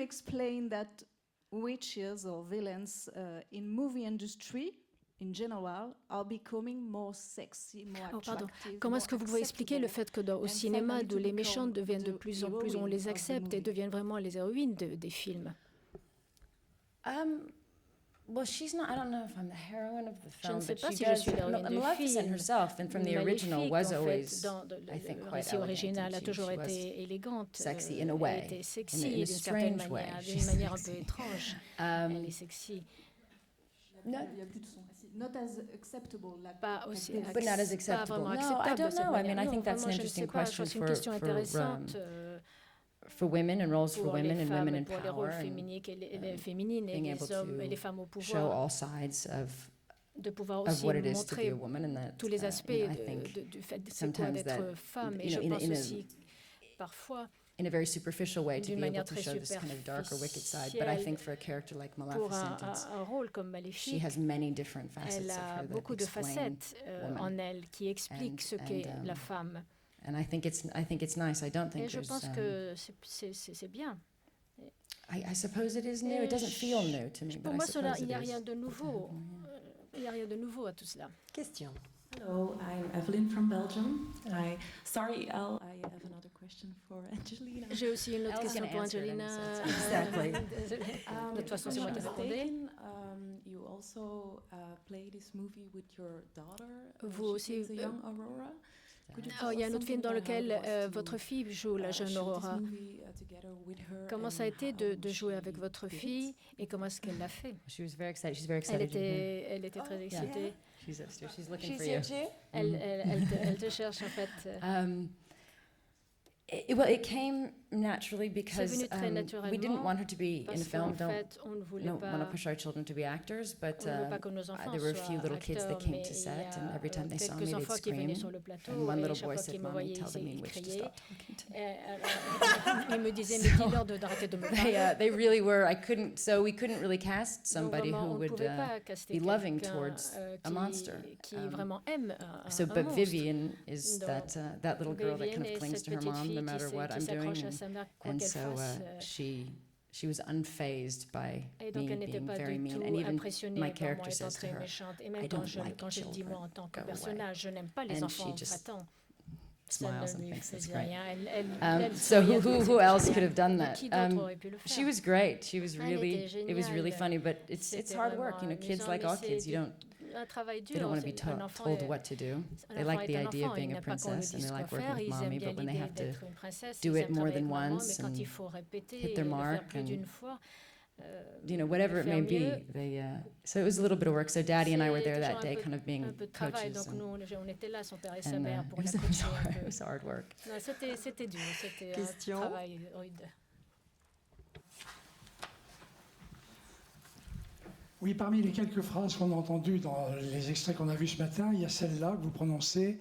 explain that witches or villains in movie industry in general are becoming more sexy, more attractive? Comment est-ce que vous pouvez expliquer le fait que au cinéma, les méchantes deviennent de plus en plus, on les accepte et deviennent vraiment les héroïnes des films? Well, she's not. I don't know if I'm the heroine of the film, Je ne sais but pas she si je does. suis l'héroïne du Maleficent film. herself, and from the original, Maléfique, was en always, fait, dans I think, le quite récit elegant. original, a and toujours she was été élégante. sexy in a way, Elle était in sexy a d'une certaine strange way. manière, She's d'une manière un peu sexy. étrange. Elle est sexy. No, il y a plus de son. Not as acceptable. Like, Pas aussi But not as acceptable. pas vraiment No, I acceptable de don't cette know. I mean, manière. I Non, think that's vraiment, an je ne interesting sais pas. Je question pense que c'est une question intéressante for women and roles for pour women les and femmes, women in pour les rôles power, féminines et being les able hommes et les femmes au to show pouvoir, all sides de pouvoir of aussi what it is to be montrer a woman, and that tous les aspects I think du fait de c'est quoi sometimes that, d'être femme. Et you je know, pense aussi parfois in a very superficial way, to d'une be able manière to très show this kind of darker, wicked side. But I think for a character like pour Maleficent, un rôle comme she Maléfique, has many different facets elle of a her that beaucoup de explain facettes woman. en elle qui expliquent ce qu'est la femme. And I think it's nice. I don't think Et je pense que c'est bien. I suppose it is new. It doesn't feel new to me, Pour but moi, I suppose il it n'y a is. rien de nouveau. Il n'y a rien de nouveau à tout cela. Question. Hello, I'm Evelyn from Belgium. Sorry, Al, I have another question for Angelina. J'ai aussi une autre question pour Angelina. Exactly. Désolée. De toute façon, c'est moi qui répondais. You also play this movie with your daughter. Vous She aussi. plays a young Aurora. Il y a un autre film dans lequel votre fille joue la jeune Aurora. Comment ça a été de jouer avec votre fille et comment est-ce qu'elle l'a fait? She was very excited. She's very excited. Elle était très excitée. She's looking for you. Elle te cherche en fait. It came naturally because venu très we didn't want her to be in parce film. qu'en fait, on ne voulait Want pas to push our children to be actors, but on ne veut pas que nos enfants there were a few soient little kids that acteurs, came mais to il y set, a and every time they saw me, quelques they'd enfants qui venaient scream. sur le plateau And one et little chaque boy fois said, qu'ils me "Mommy, voyaient, tell the ils mean witch to criaient. stop talking to me." Ils me disaient, mais dis-leur d'arrêter de me parler. They really were. We couldn't really cast somebody Donc, who on ne would pouvait pas caster be loving quelqu'un, towards a monster. qui vraiment aime un But monstre. Vivian is Donc, that little girl that Vivian kind of est clings cette to her petite mom fille no qui matter what I'm doing, s'accroche à sa mère quoi and qu'elle so fasse. she was unfazed by Et donc me elle n'était being pas very du mean, tout and even impressionnée my par moi character étant says to très her, méchante. Et même "I quand don't je like le dis children. moi en tant que Go away." personnage, je n'aime pas les And enfants, she just va-t'en. smiles Ça and ne lui thinks it's faisait great. rien. So who else could have done that? Qui d'autre aurait pu le faire? She was great. She was Elle really. était It was really géniale. funny, but it's C'était hard work. vraiment Kids amusant, like mais all c'est kids, you don't. un travail dur. They don't want to be Un enfant told est- what to do. un They enfant like est the un idea of enfant, being il a n'aime pas qu'on lui princess, and dise they like quoi working faire. with Ils aiment mommy. bien But when they l'idée have to d'être une princesse, do ils it aiment more travailler than avec maman, once mais quand and il faut répéter hit et their le faire mark plus and, d'une fois, whatever it may faire mieux. be, they. So it was a little bit of work. So Daddy and I were there c'est that toujours day, un peu- kind of being un peu de travail. coaches. Donc nous, on était là, son père et sa And, mère, it pour was, la coacher un it peu. was hard work. Non, c'était dur, c'était Question. un travail rude. Oui, parmi les quelques phrases qu'on a entendues dans les extraits qu'on a vus ce matin, il y a celle-là que vous prononcez: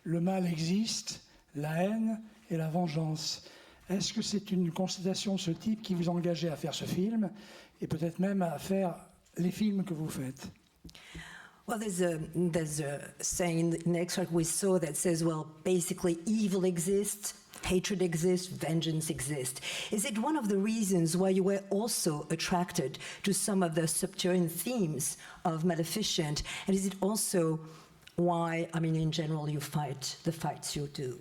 le mal existe, la haine et la vengeance. Est-ce que c'est une constatation de ce type qui vous a engagé à faire ce film et peut-être même à faire les films que vous faites? Well, there's a saying in the extract we saw that says, well, basically evil exists, hatred exists, vengeance exists. Is it one of the reasons why you were also attracted to some of the subterranean themes of Maleficent? And is it also why, I mean, in general, you fight the fights you do?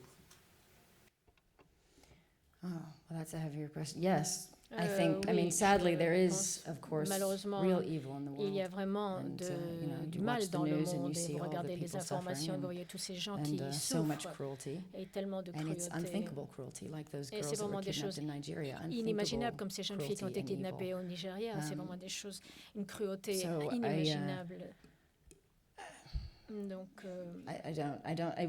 Oh, well, that's a heavier question. Yes, I think. I mean, sadly, there is, of course, malheureusement, real evil in the il y a world. vraiment And, du you mal watch the dans le news and monde you et see vous all the regardez les people informations, suffering vous voyez tous ces gens and qui so much souffrent cruelty. et tellement de And it's cruauté. unthinkable cruelty, like those Et girls c'est that were vraiment des kidnapped choses in Nigeria. inimaginables comme ces jeunes filles qui ont été cruelty and kidnappées evil. au Nigeria. C'est vraiment des choses, une cruauté So inimaginable. Donc,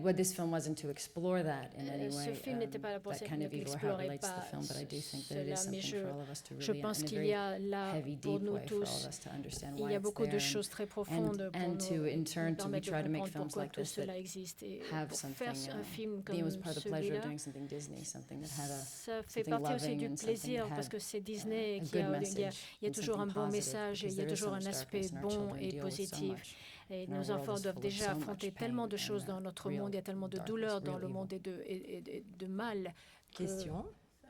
What this film wasn't to explore that in any way. ce film n'était pas là pour that kind of evil or how it n'explorer relates to the pas film, but I do think that it is cela, mais something for all of us to je really, pense in a qu'il very y a là heavy, pour deep nous way, for all of tous, us to understand il why y a it's beaucoup de there, choses très profondes pour and nous to, in turn, to we permettre de try to make comprendre films pourquoi like tout this that cela existe. Et have pour something. faire un film It was comme part of the pleasure of celui-là, doing something Disney, something that had a ça fait something partie aussi loving du and something plaisir that parce had, que c'est Disney a qui good il y a, message il y a and toujours un something bon positive, message et il y a because there is so toujours un much aspect darkness and our bon children et deal with so positif. much. Et And our nos world enfants is doivent full of déjà so affronter much tellement de pain choses and, dans notre real monde, il y a tellement de darkness, douleurs dans real le evil. monde et de mal. Question.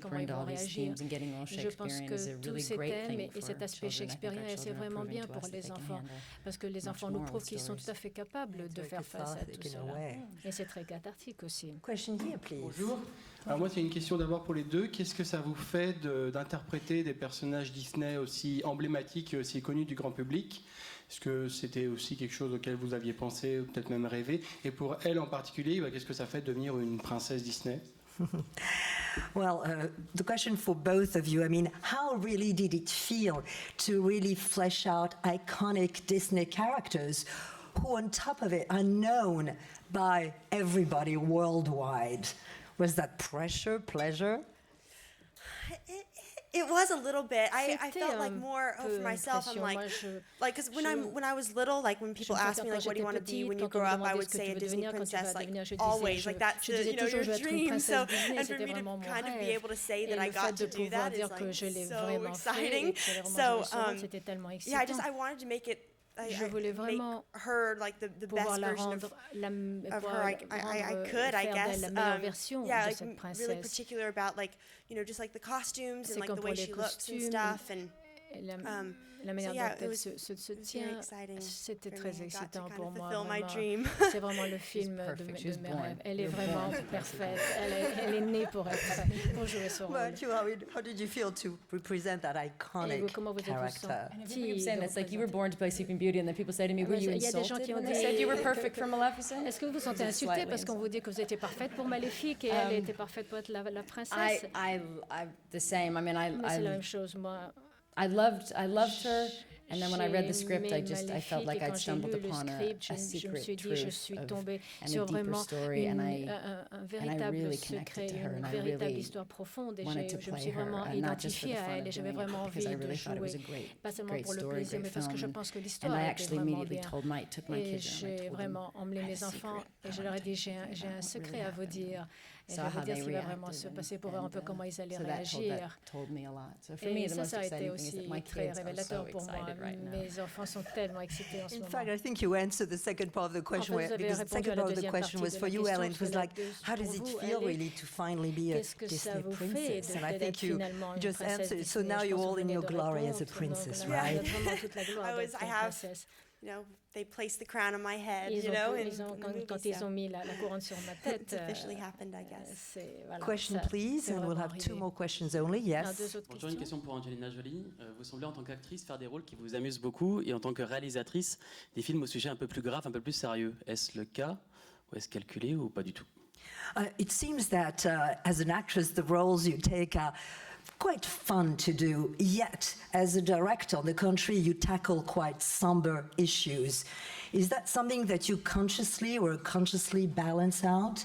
comment deeper ils into vont all these réagir. themes and getting all Je pense Shakespearean que is a tous really ces great thèmes thing et cet aspect children. I think our shakespearien, c'est children are vraiment proving bien to pour us that les they can enfants, handle parce que les much enfants nous more prouvent with qu'ils sont tout stories. à fait capables de very faire face à cathartic. tout in a cela. way. Et c'est très cathartique aussi. Question here, please. Bonjour. Alors moi, c'est une question d'abord pour les deux. Qu'est-ce que ça vous fait d'interpréter des personnages Disney aussi emblématiques et aussi connus du grand public? Est-ce que c'était aussi quelque chose auquel vous aviez pensé ou peut-être même rêvé? Et pour elle en particulier, qu'est-ce que ça fait de devenir une princesse Disney? Well, the question for both of you, I mean, how really did it feel to really flesh out iconic Disney characters who, on top of it, are known by everybody worldwide? Was that pressure, pleasure? It was a little bit. I C'était felt like un more peu for myself. I'm pression. like, Moi, je- because when I was little, like when people me asked me souviens like, what do you want to be quand when you j'étais grow petite, up, I quand on me would demandait say ce a que tu veux Disney devenir quand tu vas princess, like devenir, je disais, always, like that's je disais you know toujours, your je veux être une dream. princesse So Disney, and for c'était me to vraiment mon kind of be rêve. able to say Et that I le got fait to de do pouvoir that is dire que like je l'ai so vraiment fait et exciting. que j'allais vraiment So jouer ce rôle, c'était tellement yeah, excitant. I wanted to make it. Je voulais vraiment make her like the pouvoir best la version rendre, of her. I could, I faire guess. d'elle la meilleure version Yeah, de like cette really princesse. particular about like just like the costumes C'est and like comme the pour way les she looks and costumes, stuff and. La manière yeah, dont elle it se was very tient, exciting c'était for très me. I got to excitant kind pour of moi. fulfill my Vraiment. dream. C'est vraiment le film de perfect. She was mes born. rêves. Elle est You're vraiment born. parfaite. Elle est née pour jouer ce rôle. But how did you feel to represent that Et iconic vous, comment vous êtes character? And everybody keeps saying it's like you were born to play Sleeping Beauty, and then people say to me, "Were you Il y a des gens insulted qui ont when they dit said you were perfect for Maleficent?" Est-ce que vous vous sentez Just insulté slightly parce qu'on vous dit que vous étiez parfaite pour Maléfique et elle était parfaite pour être la princesse? I'm the same. I mean, Mais c'est la même chose, moi. I loved her, and then when I read the J'ai script, aimé I felt like Maléfique, et I'd quand j'ai stumbled lu le upon script, a je me secret suis dit, je truth suis of tombée and sur a deeper vraiment story, and un véritable really secret, connected to her, une and I véritable really histoire profonde, et wanted to je me play suis her, vraiment not just for identifiée the à fun elle, of et j'avais doing it, vraiment but because envie I de really thought it was a jouer, great, pas seulement great pour le story, plaisir, great mais parce que je film, pense que and l'histoire I était actually vraiment immediately bien. told took my Et kids and I j'ai told them, vraiment emmené "I have mes a enfants secret. et je leur ai dit j'ai un secret à vous dire. Et je Saw vais vous how dire they ce qui va vraiment reacted se passer pour voir un peu comment ils allaient so that told réagir. me a lot. So for me, Et the most ça a été exciting thing is aussi that my très kids are révélateur so pour moi. excited right now. Mes enfants sont tellement excités en ce In moment. fact, I think you answered the second part of the question, fait, vous avez because the répondu second à la part of the deuxième question partie was de for la you, question, Ellen. It parce was que la like, deuxième- how does pour it vous, feel elle est- really to finally be a Qu'est-ce que ça Disney vous fait princess? And I d'être think you finalement une just princesse answered. So Disney? now Je you're pense que all vous in venez your de glory as a répondre. princess, Donc là, right? vous avez vraiment toute la gloire d'être I une have, princesse. they placed the crown on my head, Ils you know, in ont, the quand, movie, quand ils so ont mis la couronne sur ma tête, it's officially happened, I guess. c'est voilà. Question, ça- please, c'est and we'll vraiment have two arrivé. more questions only. Alors, Yes. deux autres Bonjour, une questions. question pour Angelina Jolie. Vous semblez en tant qu'actrice faire des rôles qui vous amusent beaucoup et en tant que réalisatrice des films au sujet un peu plus grave, un peu plus sérieux. Est-ce le cas ou est-ce calculé ou pas du tout? It seems that as an actress, the roles you take are quite fun to do, yet as a director, on the contrary, you tackle quite somber issues. Is that something that you consciously or consciously balance out?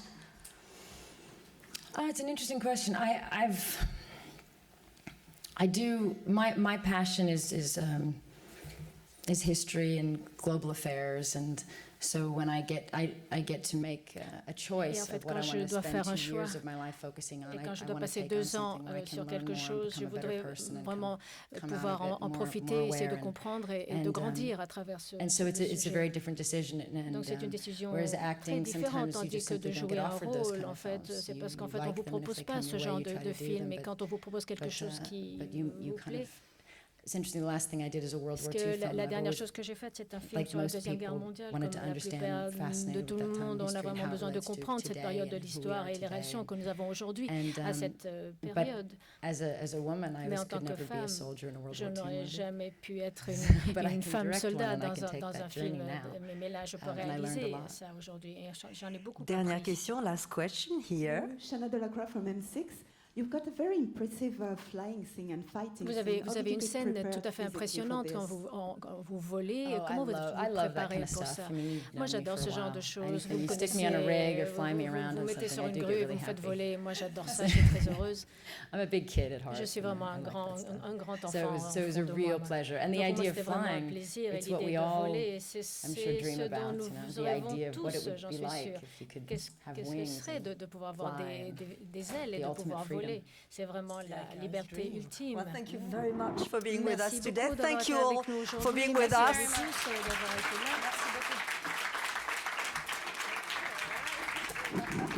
It's an interesting question. I do. My passion is history and global affairs, and so when I get to make a choice Et en fait, of what quand I je want to dois spend faire un 2 choix, years of my life focusing on, et quand je I dois want to passer take on 2 ans something where I can sur learn quelque more and chose, je become a better voudrais person and vraiment come pouvoir out of it en more profiter, essayer de aware comprendre et de and, grandir à travers ce And so it's a sujet. very different decision. And, Donc c'est une décision whereas très acting, différente, sometimes you tandis just que de simply don't jouer get un offered those rôle, kind en of fait, films. c'est You- parce qu'en you fait, on like vous them, and if propose they pas come ce your genre way, you try de to do film, them, et but- quand on vous propose quelque chose qui but you vous kind plaît. of. It's interesting. The last thing I did is a World Parce War que II film. la I've dernière always- chose que j'ai faite, c'est un film like sur la most Deuxième Guerre people, mondiale, wanted comme to la understand, plupart fascinated de with tout that le time monde. On a history and vraiment how it besoin de relates to comprendre cette today période de and who we l'histoire are et les today. réactions que nous avons aujourd'hui And, à cette but période. as a woman, I Mais en could tant que never be a femme, soldier in a World je War II n'aurais movie. jamais pu être But I une can femme direct soldat one and I can take dans that un film. journey now. Mais là, je peux I learned a réaliser lot. ça aujourd'hui. Et j'en ai beaucoup Dernière appris. question, last question here. Shanna Delacroix from M6. You've got a very impressive flying scene and fighting Vous avez, scene. How vous avez did you une get scène prepared tout à fait physically for impressionnante quand this? quand vous volez. Oh, Comment vous I êtes love that préparé kind of pour stuff. ça? I mean, you've known Moi, me j'adore for ce a genre while. de choses. Anything, Vous you me stick me on a connaissez, rig or fly me around vous on mettez something, sur I une do get grue, vous really me faites happy. voler. Moi, j'adore ça, je suis très heureuse. I'm a big kid at heart. Je suis and vraiment I like that stuff. un grand enfant. So it was a au fond de real moi. pleasure. And the Donc, pour moi, idea of c'était vraiment un flying, plaisir et it's what l'idée we de all, voler, c'est I'm sure, dream ce dont about, nous you know, vous the rêvons idea of what it tous, would j'en be suis like sûre. if you could Qu'est-ce have que wings serait and de pouvoir avoir fly, des ailes et the de ultimate pouvoir freedom. voler? C'est vraiment la liberté ultime. Well, thank you very much for being with us Merci today. beaucoup d'avoir Thank été you all avec nous for aujourd'hui. being with Merci à us. vous tous d'avoir été là. Merci beaucoup.